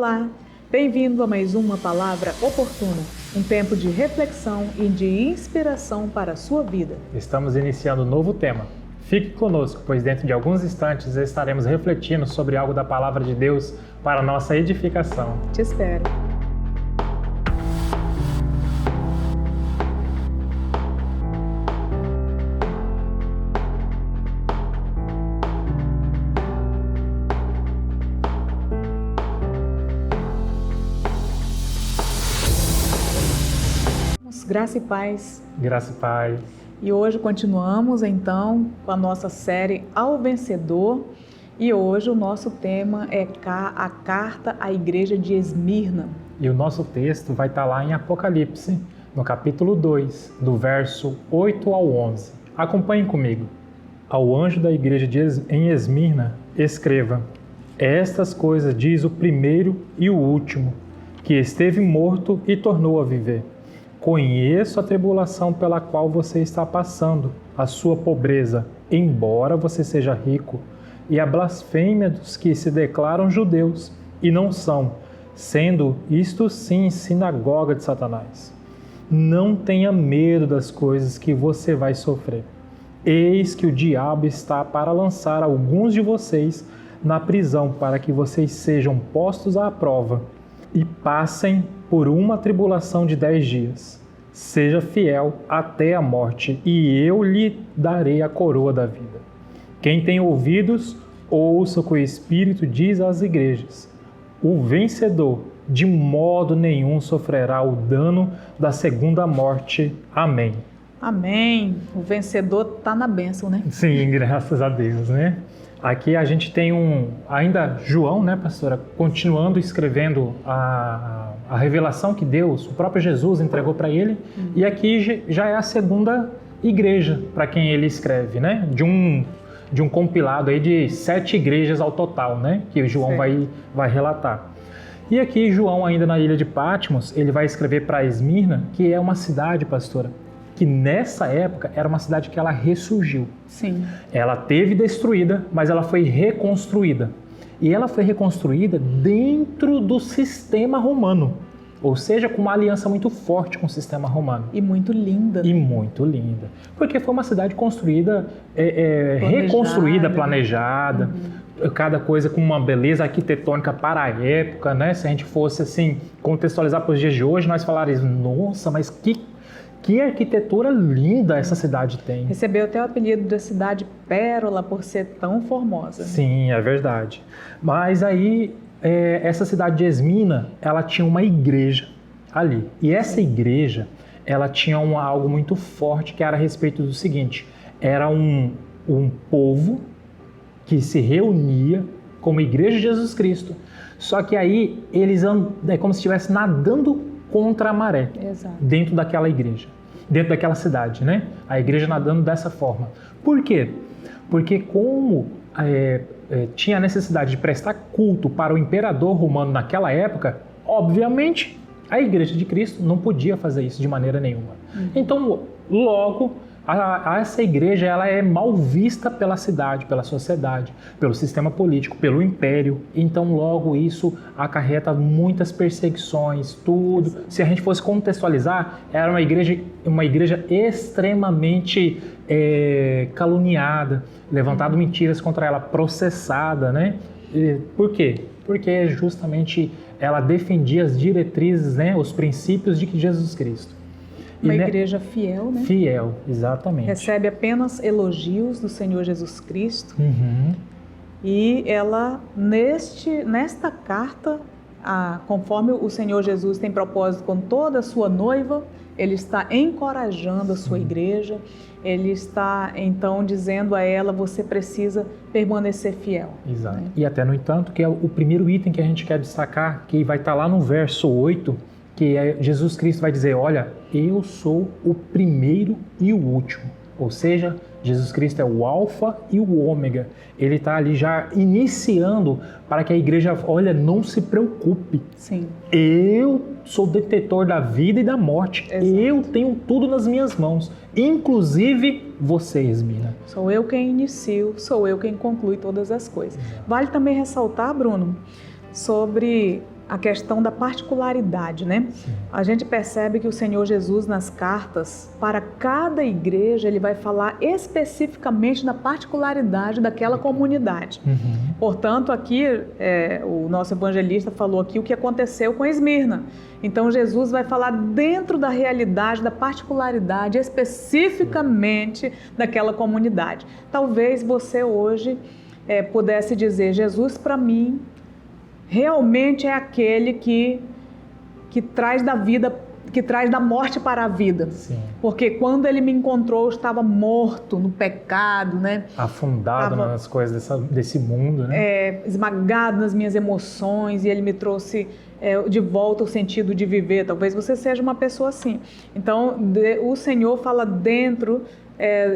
Olá, bem-vindo a mais uma Palavra Oportuna, um tempo de reflexão e de inspiração para a sua vida. Estamos iniciando um novo tema. Fique conosco, pois dentro de alguns instantes estaremos refletindo sobre algo da Palavra de Deus para a nossa edificação. Te espero. Graça e paz. Graça e paz. E hoje continuamos então com a nossa série Ao Vencedor. E hoje o nosso tema é a carta à igreja de Esmirna. E o nosso texto vai estar lá em Apocalipse, no capítulo 2, do verso 8 ao 11. Acompanhem comigo. Ao anjo da igreja em Esmirna, escreva: Estas coisas diz o primeiro e o último, que esteve morto e tornou a viver. Conheço a tribulação pela qual você está passando, a sua pobreza, embora você seja rico, e a blasfêmia dos que se declaram judeus e não são, sendo isto sim sinagoga de Satanás. Não tenha medo das coisas que você vai sofrer. Eis que o diabo está para lançar alguns de vocês na prisão para que vocês sejam postos à prova e passem por uma tribulação de 10 dias. Seja fiel até a morte, e eu lhe darei a coroa da vida. Quem tem ouvidos, ouça o que o Espírito diz às igrejas. O vencedor, de modo nenhum, sofrerá o dano da segunda morte. Amém. Amém. O vencedor está na bênção, né? Sim, graças a Deus, né? Aqui a gente tem ainda João, né, pastora, continuando escrevendo a revelação que Deus, o próprio Jesus, entregou para ele. E aqui já é a segunda igreja para quem ele escreve, né? De um compilado aí de 7 igrejas ao total, né? Que João vai relatar. E aqui João, ainda na ilha de Patmos, ele vai escrever para Esmirna, que é uma cidade, pastora, que nessa época era uma cidade que ela ressurgiu. Sim. Ela teve destruída, mas ela foi reconstruída. E ela foi reconstruída dentro do sistema romano. Ou seja, com uma aliança muito forte com o sistema romano. E muito linda. E muito linda. Porque foi uma cidade construída, reconstruída, planejada. Cada coisa com uma beleza arquitetônica para a época, né? Se a gente fosse assim contextualizar para os dias de hoje, nós falaríamos, nossa, mas que arquitetura linda essa cidade tem. Recebeu até o apelido da cidade Pérola por ser tão formosa. Sim, é verdade. Mas aí, essa cidade de Esmirna, ela tinha uma igreja ali. E essa igreja, ela tinha algo muito forte que era a respeito do seguinte. Era um povo que se reunia como igreja de Jesus Cristo. Só que aí, eles é como se estivessem nadando contra a maré. Exato. Dentro daquela igreja, dentro daquela cidade, né? A igreja nadando dessa forma. Por quê? Porque como tinha a necessidade de prestar culto para o imperador romano naquela época, obviamente a igreja de Cristo não podia fazer isso de maneira nenhuma. Então, logo, essa igreja ela é mal vista pela cidade, pela sociedade, pelo sistema político, pelo império. Então, logo, isso acarreta muitas perseguições, tudo. Se a gente fosse contextualizar, era uma igreja extremamente caluniada, levantado mentiras contra ela, processada, né? Por quê? Porque justamente ela defendia as diretrizes, né, os princípios de Jesus Cristo. Uma igreja fiel, né? Fiel, exatamente. Recebe apenas elogios do Senhor Jesus Cristo. E ela, nesta carta, conforme o Senhor Jesus tem propósito com toda a sua noiva, ele está encorajando a sua igreja, ele está, então, dizendo a ela, você precisa permanecer fiel. Exato. Né? E até, no entanto, que é o primeiro item que a gente quer destacar, que vai estar lá no verso 8, que Jesus Cristo vai dizer, olha, eu sou o primeiro e o último. Ou seja, Jesus Cristo é o alfa e o ômega. Ele está ali já iniciando para que a igreja, olha, não se preocupe. Sim. Eu sou detetor da vida e da morte. Exato. Eu tenho tudo nas minhas mãos, inclusive você, Esmirna. Sou eu quem inicio, sou eu quem conclui todas as coisas. Exato. Vale também ressaltar, Bruno, sobre a questão da particularidade, né? Sim. A gente percebe que o Senhor Jesus, nas cartas, para cada igreja, ele vai falar especificamente da particularidade daquela comunidade. Uhum. Portanto, aqui, o nosso evangelista falou aqui o que aconteceu com Esmirna. Então, Jesus vai falar dentro da realidade, da particularidade, especificamente daquela comunidade. Talvez você hoje pudesse dizer, Jesus para mim realmente é aquele que traz da vida, que traz da morte para a vida. Sim. Porque quando ele me encontrou, eu estava morto no pecado, né? Afundado nas coisas desse mundo, né? Esmagado nas minhas emoções, e ele me trouxe de volta o sentido de viver. Talvez você seja uma pessoa assim. Então, o Senhor fala dentro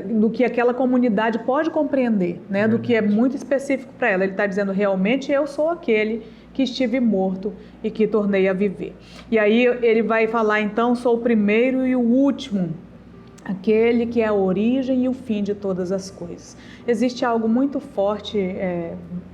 do que aquela comunidade pode compreender, né? Do que é muito específico para ela. Ele está dizendo, realmente eu sou aquele que estive morto e que tornei a viver. E aí ele vai falar, então, sou o primeiro e o último, aquele que é a origem e o fim de todas as coisas. Existe algo muito forte,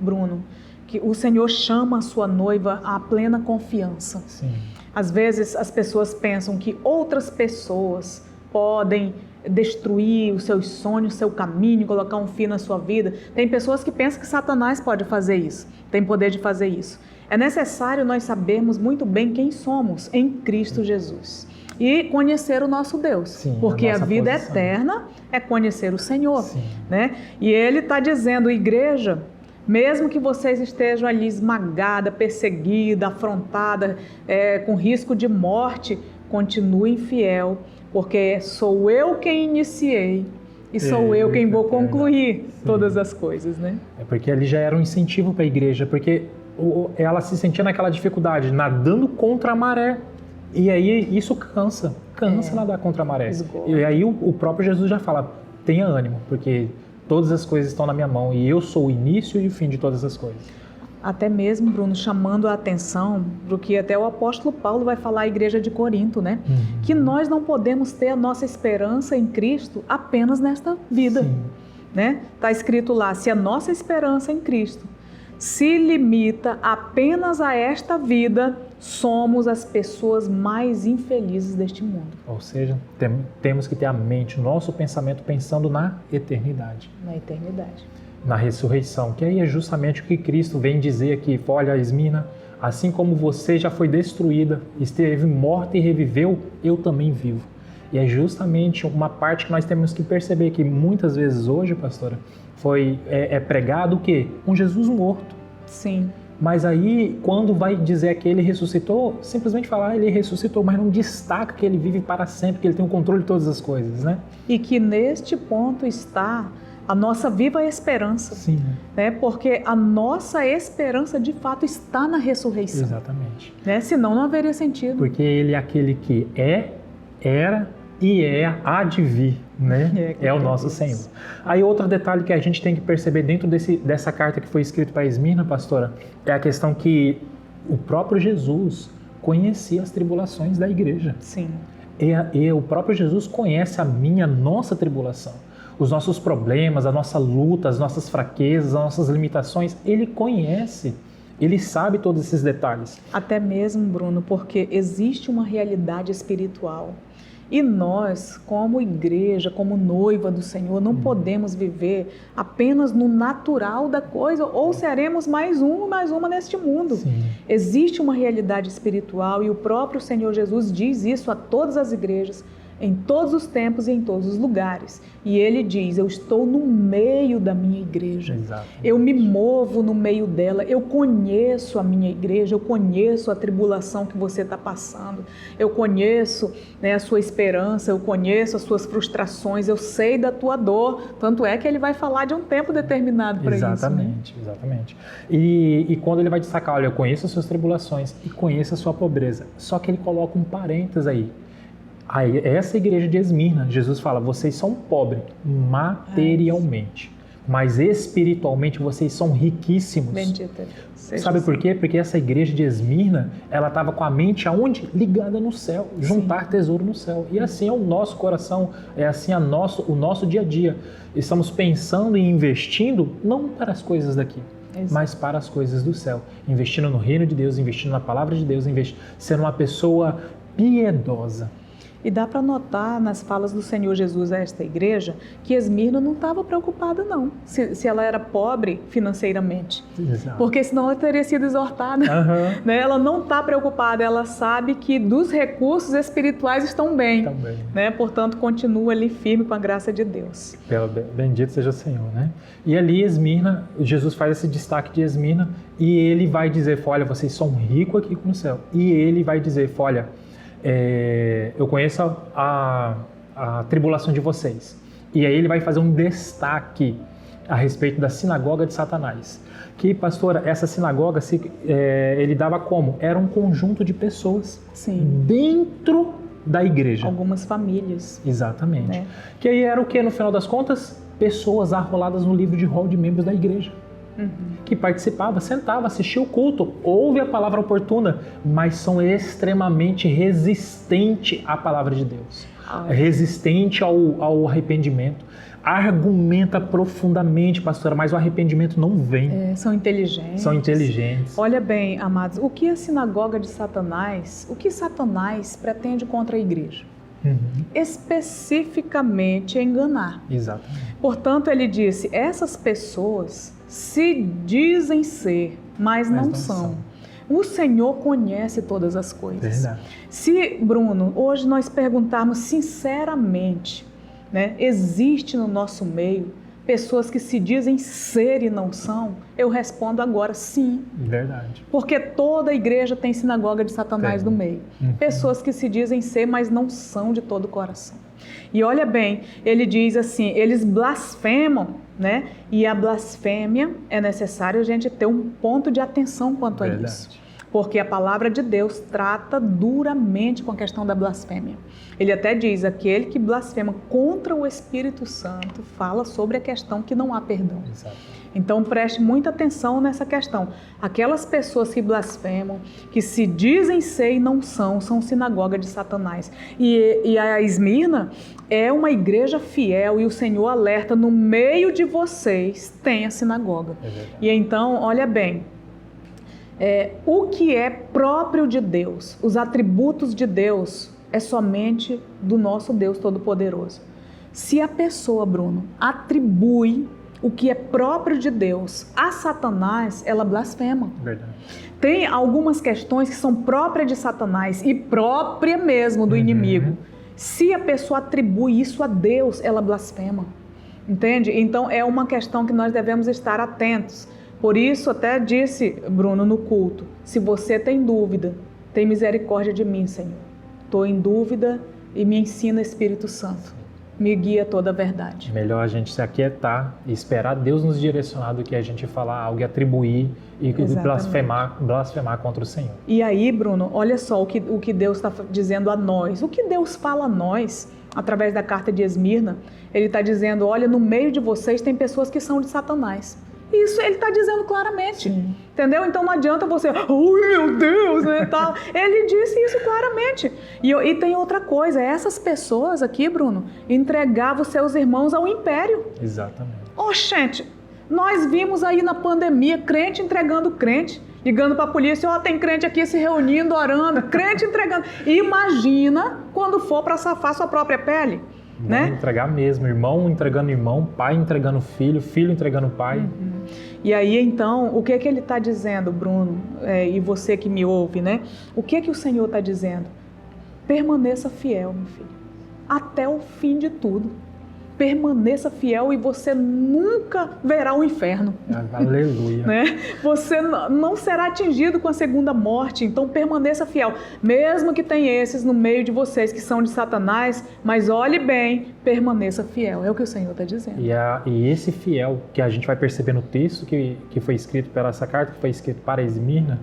Bruno, que o Senhor chama a sua noiva à plena confiança. Sim. Às vezes as pessoas pensam que outras pessoas podem destruir os seus sonhos, seu caminho, colocar um fim na sua vida. Tem pessoas que pensam que Satanás pode fazer isso, tem poder de fazer isso. É necessário nós sabermos muito bem quem somos em Cristo Jesus e conhecer o nosso Deus. Sim, porque a vida posição. Eterna é conhecer o Senhor. Sim. Né? E ele está dizendo, igreja, mesmo que vocês estejam ali esmagada, perseguida, afrontada, com risco de morte, continuem fiel, porque sou eu quem iniciei e sou eu quem vou concluir todas as coisas, né? É porque ali já era um incentivo para a igreja, porque ela se sentia naquela dificuldade, nadando contra a maré. E aí isso cansa nadar contra a maré. Esgota. E aí o próprio Jesus já fala, tenha ânimo, porque todas as coisas estão na minha mão e eu sou o início e o fim de todas as coisas. Até mesmo, Bruno, chamando a atenção do que até o apóstolo Paulo vai falar à igreja de Corinto, né? Uhum. Que nós não podemos ter a nossa esperança em Cristo apenas nesta vida. Sim. Né? Tá escrito lá, se a nossa esperança em Cristo se limita apenas a esta vida, somos as pessoas mais infelizes deste mundo. Ou seja, temos que ter a mente, o nosso pensamento pensando na eternidade. Na eternidade. Na ressurreição, que aí é justamente o que Cristo vem dizer aqui. Olha, Esmirna, assim como você já foi destruída, esteve morta e reviveu, eu também vivo. E é justamente uma parte que nós temos que perceber que muitas vezes hoje, pastora, é pregado o quê? Um Jesus morto. Sim. Mas aí, quando vai dizer que ele ressuscitou, simplesmente falar ele ressuscitou, mas não destaca que ele vive para sempre, que ele tem o controle de todas as coisas, né? E que neste ponto está a nossa viva esperança. Sim. Né? Porque a nossa esperança, de fato, está na ressurreição. Exatamente. Né? Senão não haveria sentido. Porque ele é aquele que era e há de vir, né? É o nosso Senhor. Aí outro detalhe que a gente tem que perceber dentro dessa carta que foi escrita para Esmirna, pastora, é a questão que o próprio Jesus conhecia as tribulações da igreja. Sim. E o próprio Jesus conhece a nossa tribulação. Os nossos problemas, a nossa luta, as nossas fraquezas, as nossas limitações, ele conhece. Ele sabe todos esses detalhes. Até mesmo, Bruno, porque existe uma realidade espiritual. E nós, como igreja, como noiva do Senhor, não podemos viver apenas no natural da coisa, ou seremos mais uma neste mundo. Sim. Existe uma realidade espiritual e o próprio Senhor Jesus diz isso a todas as igrejas, em todos os tempos e em todos os lugares. E ele diz, eu estou no meio da minha igreja. Exatamente. Eu me movo no meio dela, eu conheço a minha igreja, eu conheço a tribulação que você está passando, eu conheço, né, a sua esperança, eu conheço as suas frustrações, eu sei da tua dor. Tanto é que ele vai falar de um tempo determinado para isso. Exatamente, né? Exatamente. E quando ele vai destacar, olha, eu conheço as suas tribulações e conheço a sua pobreza. Só que ele coloca um parênteses aí. Aí, essa igreja de Esmirna, Jesus fala, vocês são pobres materialmente, mas espiritualmente vocês são riquíssimos. Bendito. Sabe por quê? Porque essa igreja de Esmirna, ela estava com a mente aonde? Ligada no céu, juntar tesouro no céu. E assim é o nosso coração, é assim o nosso dia a dia. Estamos pensando e investindo não para as coisas daqui, mas para as coisas do céu. Investindo no reino de Deus, investindo na palavra de Deus, sendo uma pessoa piedosa. E dá para notar nas falas do Senhor Jesus a esta igreja que Esmirna não estava preocupada não, se ela era pobre financeiramente. Exato. Porque senão ela teria sido exortada. Uhum. Né? Ela não está preocupada, ela sabe que dos recursos espirituais estão bem. Né? Portanto, continua ali firme com a graça de Deus. Bendito seja o Senhor, né? E ali Esmirna, Jesus faz esse destaque de Esmirna e ele vai dizer, olha, vocês são ricos aqui no céu. E ele vai dizer, olha, eu conheço a tribulação de vocês. E aí ele vai fazer um destaque a respeito da sinagoga de Satanás. Que, pastora, essa sinagoga ele dava como? Era um conjunto de pessoas. Sim. Dentro da igreja. Algumas famílias. Exatamente. Né? Que aí era o que, no final das contas? Pessoas arroladas no livro de rol de membros da igreja. Que participava, sentava, assistia o culto, ouve a palavra oportuna, mas são extremamente resistentes à palavra de Deus, resistente ao arrependimento, argumenta profundamente, pastora, mas o arrependimento não vem. São inteligentes. São inteligentes. Olha bem, amados, o que a sinagoga de Satanás, o que Satanás pretende contra a igreja? Especificamente enganar. Exatamente. Portanto, ele disse, essas pessoas se dizem ser, mas não são. O Senhor conhece todas as coisas. Verdade. Se, Bruno, hoje nós perguntarmos sinceramente, né, existe no nosso meio pessoas que se dizem ser e não são, eu respondo agora sim. Verdade. Porque toda igreja tem sinagoga de Satanás no meio. Pessoas que se dizem ser, mas não são de todo o coração. E olha bem, ele diz assim, eles blasfemam, né? E a blasfêmia é necessário a gente ter um ponto de atenção quanto a isso. Porque a palavra de Deus trata duramente com a questão da blasfêmia. Ele até diz, aquele que blasfema contra o Espírito Santo fala sobre a questão que não há perdão. Exato. Então preste muita atenção nessa questão. Aquelas pessoas que blasfemam, que se dizem ser e não são sinagoga de Satanás. E a Esmirna é uma igreja fiel e o Senhor alerta, no meio de vocês tem a sinagoga. E então, olha bem, o que é próprio de Deus, os atributos de Deus, é somente do nosso Deus Todo-Poderoso. Se a pessoa, Bruno, atribui o que é próprio de Deus a Satanás, ela blasfema. Verdade. Tem algumas questões que são próprias de Satanás e própria mesmo do inimigo. Se a pessoa atribui isso a Deus, ela blasfema. Entende? Então é uma questão que nós devemos estar atentos. Por isso até disse, Bruno, no culto, se você tem dúvida, tem misericórdia de mim, Senhor. Estou em dúvida e me ensina, Espírito Santo. Me guia toda a verdade. Melhor a gente se aquietar e esperar Deus nos direcionar do que a gente falar algo e atribuir e blasfemar contra o Senhor. E aí, Bruno, olha só o que Deus está dizendo a nós. O que Deus fala a nós, através da carta de Esmirna, ele está dizendo, olha, no meio de vocês tem pessoas que são de Satanás. Isso ele está dizendo claramente, entendeu? Então não adianta você, ai meu Deus, né, tal. Ele disse isso claramente. E tem outra coisa, essas pessoas aqui, Bruno, entregavam seus irmãos ao império. Exatamente. Gente, nós vimos aí na pandemia crente entregando crente, ligando para a polícia, tem crente aqui se reunindo, orando, crente entregando. Imagina quando for para safar sua própria pele. Né? Entregar mesmo, irmão entregando irmão, pai entregando filho, filho entregando pai. E aí então, o que é que ele está dizendo, Bruno, e você que me ouve, né? O que é que o Senhor está dizendo? Permaneça fiel, meu filho, até o fim de tudo. Permaneça fiel e você nunca verá o inferno. Aleluia. Né? Você não será atingido com a segunda morte, então permaneça fiel. Mesmo que tenha esses no meio de vocês que são de Satanás, mas olhe bem, permaneça fiel. É o que o Senhor está dizendo. E esse fiel que a gente vai perceber no texto que foi escrito pela essa carta, que foi escrito para Esmirna,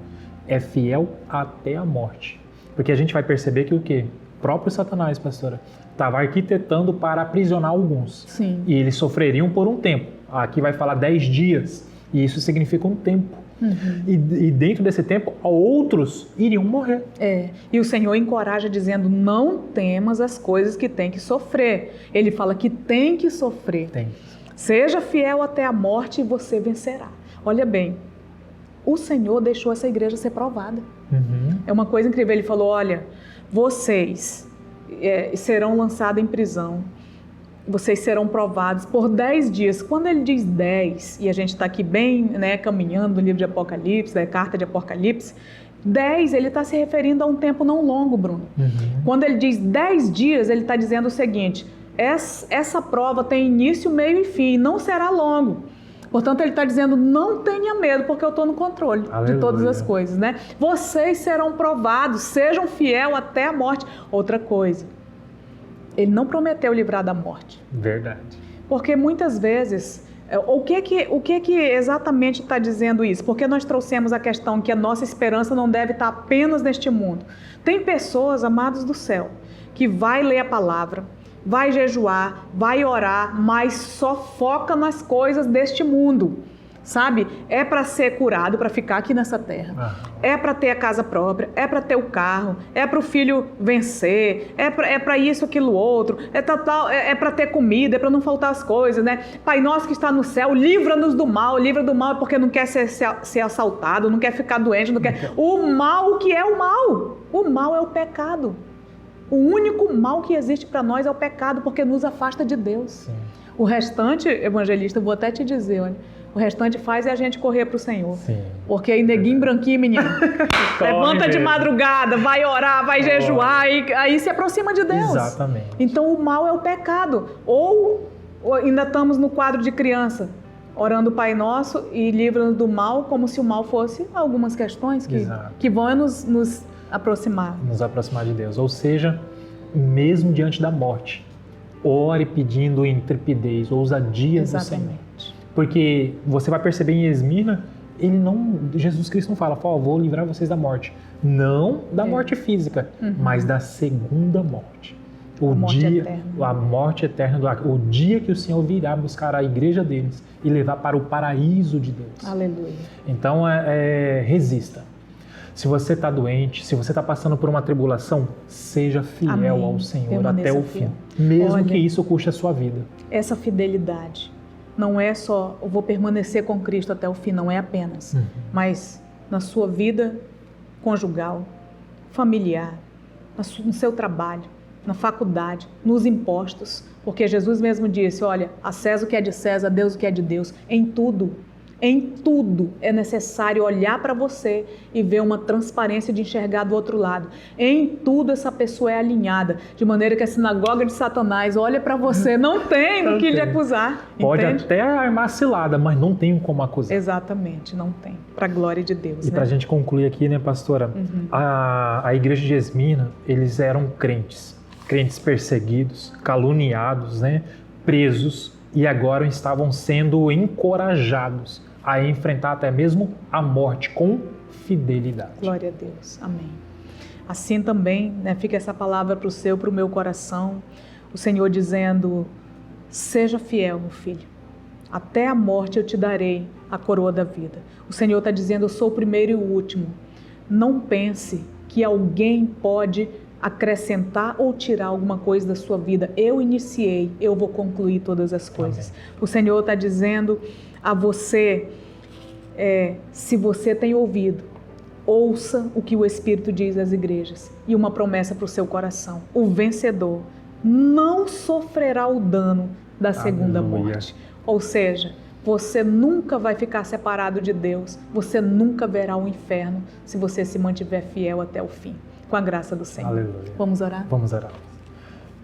é fiel até a morte. Porque a gente vai perceber que o quê? O próprio Satanás, pastora, estava arquitetando para aprisionar alguns. Sim. E eles sofreriam por um tempo. Aqui vai falar 10 dias. E isso significa um tempo. E dentro desse tempo, outros iriam morrer. E o Senhor encoraja dizendo, não temas as coisas que tem que sofrer. Ele fala que tem que sofrer. Tem. Seja fiel até a morte e você vencerá. Olha bem, o Senhor deixou essa igreja ser provada. Uhum. É uma coisa incrível. Ele falou, olha, vocês serão lançados em prisão. Vocês serão provados por 10 dias. Quando ele diz 10, e a gente está aqui bem, né, caminhando no livro de Apocalipse, da carta de Apocalipse, 10, ele está se referindo a um tempo não longo, Bruno. Uhum. Quando ele diz 10 dias, ele está dizendo o seguinte, essa prova tem início, meio e fim, não será longo. Portanto, ele está dizendo, não tenha medo, porque eu estou no controle de todas as coisas, né? Vocês serão provados, sejam fiel até a morte. Outra coisa, ele não prometeu livrar da morte. Verdade. Porque muitas vezes, o que exatamente está dizendo isso? Porque nós trouxemos a questão que a nossa esperança não deve estar apenas neste mundo. Tem pessoas, amados do céu, que vai ler a palavra, vai jejuar, vai orar, mas só foca nas coisas deste mundo, sabe? É para ser curado, para ficar aqui nessa terra. É para ter a casa própria, é para ter o carro, é para o filho vencer, é para isso, aquilo, outro, é para ter comida, é para não faltar as coisas, né? Pai nosso que está no céu, livra-nos do mal porque não quer ser assaltado, não quer ficar doente, não quer... O mal, o que é o mal? O mal é o pecado. O único mal que existe para nós é o pecado, porque nos afasta de Deus. Sim. O restante, evangelista, eu vou até te dizer, olha, o restante faz é a gente correr para o Senhor. Sim. Porque aí neguinho, branquinho, menino, levanta de madrugada, vai orar, vai jejuar, e aí se aproxima de Deus. Exatamente. Então o mal é o pecado. Ou ainda estamos no quadro de criança, orando o Pai Nosso e livra-nos do mal, como se o mal fosse algumas questões que vão nos aproximar. Nos aproximar de Deus. Ou seja, mesmo diante da morte, ore pedindo intrepidez, ousadia do Senhor. Porque você vai perceber em Esmirna, Jesus Cristo não fala, vou livrar vocês da morte. Não da morte física, mas da segunda morte. A morte eterna, o dia que o Senhor virá buscar a igreja deles e levar para o paraíso de Deus. Aleluia. Então, resista. Se você está doente, se você está passando por uma tribulação, seja fiel ao Senhor até o fim. Mesmo que isso custe a sua vida. Essa fidelidade não é só, eu vou permanecer com Cristo até o fim, não é apenas. Mas na sua vida conjugal, familiar, no seu trabalho, na faculdade, nos impostos. Porque Jesus mesmo disse, olha, a César o que é de César, a Deus o que é de Deus. Em tudo é necessário olhar para você e ver uma transparência de enxergar do outro lado. Em tudo essa pessoa é alinhada, de maneira que a sinagoga de Satanás olha para você, não tem do que lhe acusar. Pode até armar cilada, mas não tem como acusar. Exatamente, não tem. Para a glória de Deus. E para a gente concluir aqui, né, pastora? A igreja de Esmirna, eles eram crentes perseguidos, caluniados, né, presos, e agora estavam sendo encorajados a enfrentar até mesmo a morte com fidelidade. Glória a Deus. Amém. Assim também, né, fica essa palavra para o meu coração, o Senhor dizendo, seja fiel, meu filho, até a morte eu te darei a coroa da vida. O Senhor está dizendo, eu sou o primeiro e o último. Não pense que alguém pode acrescentar ou tirar alguma coisa da sua vida. Eu iniciei, eu vou concluir todas as coisas. Amém. O Senhor está dizendo a você, se você tem ouvido, ouça o que o Espírito diz às igrejas e uma promessa para o seu coração. O vencedor não sofrerá o dano da segunda morte. Ou seja, você nunca vai ficar separado de Deus, você nunca verá o inferno se você se mantiver fiel até o fim. Com a graça do Senhor. Aleluia. Vamos orar? Vamos orar.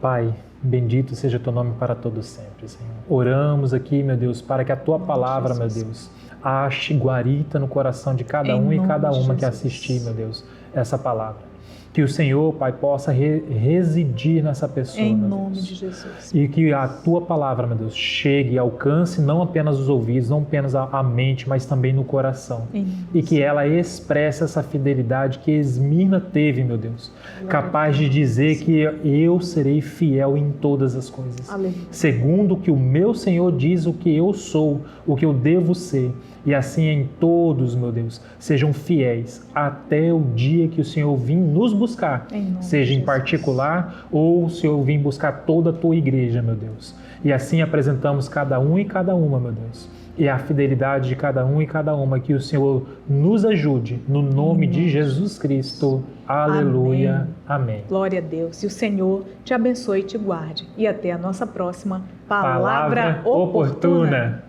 Pai, bendito seja o teu nome para todos sempre, Senhor. Oramos aqui, meu Deus, para que a tua palavra, meu Deus, ache guarita no coração de cada um e cada uma que assistir, meu Deus, essa palavra. Que o Senhor, Pai, possa residir nessa pessoa, em nome de Jesus. E que a Tua palavra, meu Deus, chegue e alcance não apenas os ouvidos, não apenas a mente, mas também no coração. E que ela expresse essa fidelidade que Esmirna teve, meu Deus. Capaz de dizer que eu serei fiel em todas as coisas. Aleluia. Segundo o que o meu Senhor diz, o que eu sou, o que eu devo ser. E assim em todos, meu Deus, sejam fiéis até o dia que o Senhor vir nos buscar, seja em particular ou o Senhor vir buscar toda a tua igreja, meu Deus. E assim apresentamos cada um e cada uma, meu Deus. E a fidelidade de cada um e cada uma, que o Senhor nos ajude, no nome de Jesus Cristo. Aleluia. Amém. Glória a Deus. E o Senhor te abençoe e te guarde. E até a nossa próxima Palavra Oportuna.